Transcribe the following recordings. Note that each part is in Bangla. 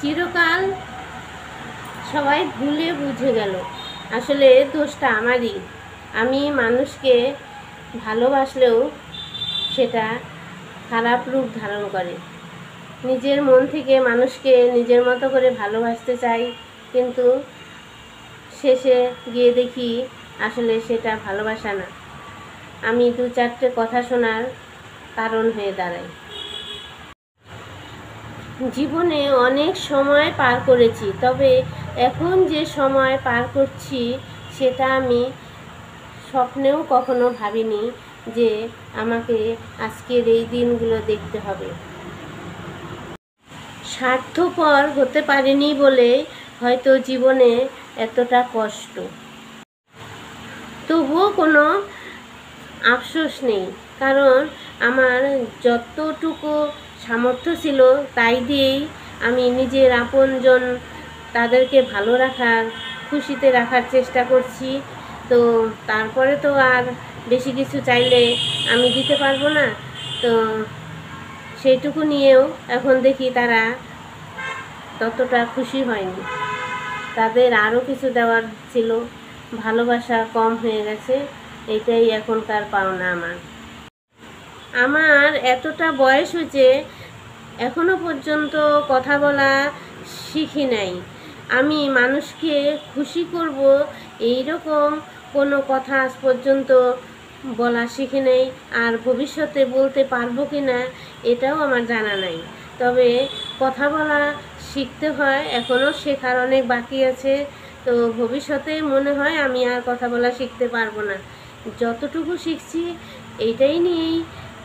চিরকাল সবাই ভুলে বুঝে গেল আসলে দোষটা আমারই। আমি মানুষকে ভালোবাসলেও সেটা খারাপ রূপ ধারণ করে। নিজের মন থেকে মানুষকে নিজের মতো করে ভালোবাসতে চাই, কিন্তু শেষে গিয়ে দেখি আসলে সেটা ভালোবাসা না, আমি দু চারটে কথা শোনার কারণ হয়ে দাঁড়াই। জীবনে অনেক সময় পার করেছি, তবে এখন যে সময় পার করছি সেটা আমি স্বপ্নেও কখনো ভাবিনি যে আমাকে আজকের এই দিনগুলো দেখতে হবে। স্বার্থপর হতে পারিনি বলে হয়তো জীবনে এতটা কষ্ট, তবুও কোনো আফসোস নেই, কারণ আমার যতটুকু সামর্থ্য ছিল তাই দিয়েই আমি নিজের আপনজন তাদেরকে ভালো রাখার, খুশিতে রাখার চেষ্টা করছি। তো তারপরে তো আর বেশি কিছু চাইলে আমি দিতে পারবো না। তো সেইটুকু নিয়েও এখন দেখি তারা ততটা খুশি হয়নি, তাদের আরও কিছু দেওয়ার ছিল, ভালোবাসা কম হয়ে গেছে। এটাই এখনকার পাওনা আমার এতটা বয়স হয়েছে এখনো পর্যন্ত কথা বলা শিখি নাই। আমি মানুষকে খুশি করব এই রকম কোনো কথা আজ পর্যন্ত বলা শিখি নাই, আর ভবিষ্যতে বলতে পারবো কি না এটাও আমার জানা নাই। তবে কথা বলা শিখতে হয়, এখনও শেখার অনেক বাকি আছে। তো ভবিষ্যতে মনে হয় আমি আর কথা বলা শিখতে পারবো না। যতটুকু শিখছি এইটাই নিয়েই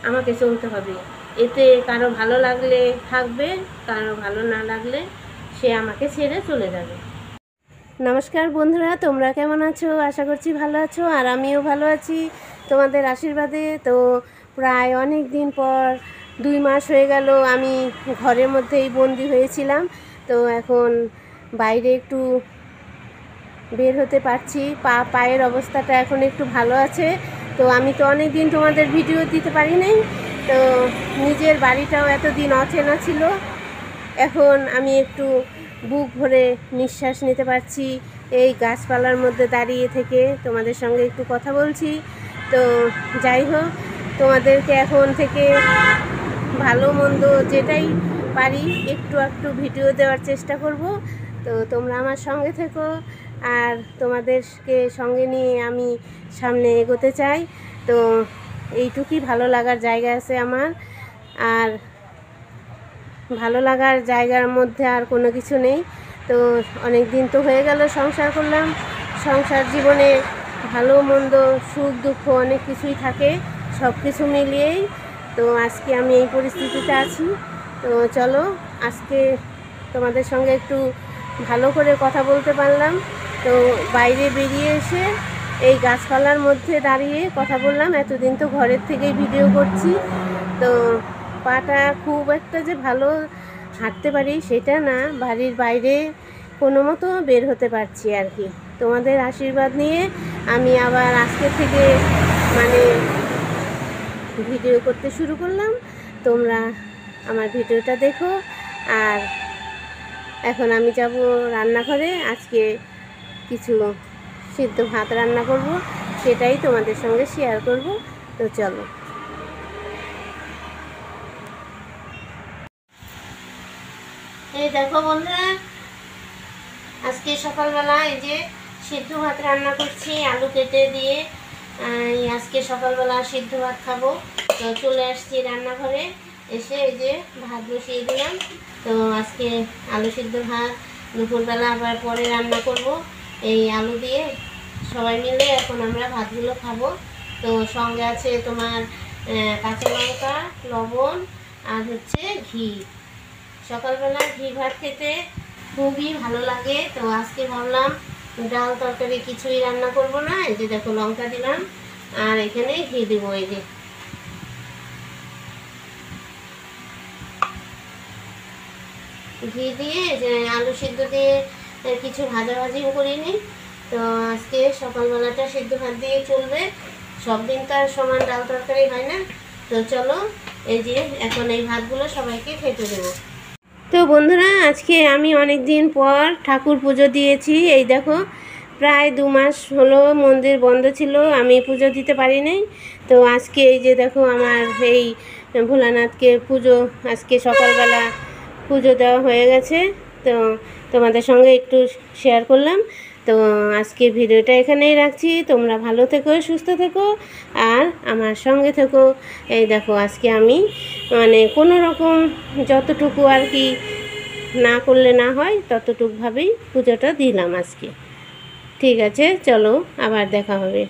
আমাকে চলতে হবে। এতে কারো ভালো লাগলে থাকবে, কারো ভালো না লাগলে সে আমাকে ছেড়ে চলে যাবে। নমস্কার বন্ধুরা, তোমরা কেমন আছো? আশা করছি ভালো আছো, আর আমিও ভালো আছি তোমাদের আশীর্বাদে। তো প্রায় অনেক দিন পর 2 মাস হয়ে গেল আমি ঘরের মধ্যেই বন্দি হয়েছিলাম। তো এখন বাইরে একটু বের হতে পারছি, পায়ের অবস্থাটা এখন একটু ভালো আছে। তো আমি তো অনেক দিন তোমাদের ভিডিও দিতে পারি নাই, তো নিজের বাড়িটাও এতদিন অচেনা ছিল। এখন আমি একটু বুক ভরে নিঃশ্বাস নিতে পারছি এই গাছপালার মধ্যে দাঁড়িয়ে থেকে তোমাদের সঙ্গে একটু কথা বলছি। তো যাই হোক, তোমাদেরকে এখন থেকে ভালো মন্দ যেটাই পারি একটু একটু ভিডিও দেওয়ার চেষ্টা করব। তো তোমরা আমার সঙ্গে থেকো, আর তোমাদেরকে সঙ্গে নিয়ে আমি সামনে এগোতে চাই। তো এইটুকুই ভালো লাগার জায়গা আছে আমার, আর ভালো লাগার জায়গার মধ্যে আর কোনো কিছু নেই। তো অনেক দিন তো হয়ে গেল সংসার করলাম, সংসার জীবনে ভালো মন্দ সুখ দুঃখ অনেক কিছুই থাকে, সব কিছু মিলিয়েই তো আজকে আমি এই পরিস্থিতিতে আছি। তো চলো আজকে তোমাদের সঙ্গে একটু ভালো করে কথা বলতে পারলাম। তো বাইরে বেরিয়ে এসে এই গাছপালার মধ্যে দাঁড়িয়ে কথা বললাম। এতদিন তো ঘরের থেকেই ভিডিও করছি, তো পাটা খুব একটা যে ভালো হাঁটতে পারি সেটা না, বাড়ির বাইরে কোনো মতো বের হতে পারছি আর কি। তোমাদের আশীর্বাদ নিয়ে আমি আবার আজকে থেকে মানে ভিডিও করতে শুরু করলাম। তোমরা আমার ভিডিওটা দেখো। আর এখন আমি যাব রান্নাঘরে, আজকে কিছু সিদ্ধ ভাত রান্না করব, সেটাই তোমাদের সঙ্গে শেয়ার করব। তো চলো। এই দেখো বন্ধুরা, আজকে সকালবেলা এই যে সিদ্ধ ভাত রান্না করছি আলু কেটে দিয়ে। আজকে সকালবেলা সিদ্ধ ভাত খাবো। তো চলে আসছি রান্নাঘরে, এসে এই যে ভাত বসিয়ে দিলাম। তো আজকে আলু সিদ্ধ ভাত, দুপুরবেলা আবার পরে রান্না করব এই আলু দিয়ে। সবাই মিলে এখন আমরা ভাতগুলো খাবো। তো সঙ্গে আছে তোমার কাঁচা লঙ্কা, লবণ, আর হচ্ছে ঘি। সকালবেলা ঘি ভাত খেতে খুবই ভালো লাগে। তো আজকে ভাবলাম ডাল তরকারি কিছুই রান্না করব না, এই যে দেখো লঙ্কা দিলাম আর এখানে ঘি দেবো। এই যে ঘি দিয়ে যে আলু সিদ্ধ দিয়ে কিছু ভাজাভাজিও করে নিই। তো আজকে সকালবেলাটা সিদ্ধ ভাত দিয়ে চলবে, সব দিন তো আর সমান ডাল তরকারি হয় না। তো চলো এই যে এখন এই ভাতগুলো সবাইকে খেতে দেবো। তো বন্ধুরা, আজকে আমি অনেক দিন পর ঠাকুর পুজো দিয়েছি। এই দেখো, প্রায় 2 মাস হলো মন্দির বন্ধ ছিল, আমি পুজো দিতে পারি নাই। তো আজকে এই যে দেখো, আমার এই ভোলানাথকে পুজো আজকে সকালবেলা পুজো দেওয়া হয়ে গেছে। তো তোমাদের সঙ্গে একটু শেয়ার করলাম। তো আজকে ভিডিওটা এখানেই রাখছি। তোমরা ভালো থেকো, সুস্থ থেকো, আর আমার সঙ্গে থেকো। এই দেখো, আজকে আমি মানে কোনো রকম যতটুকু আর কি না করলে না হয় ততটুকুভাবেই পুজোটা দিলাম আজকে। ঠিক আছে, চলো আবার দেখা হবে।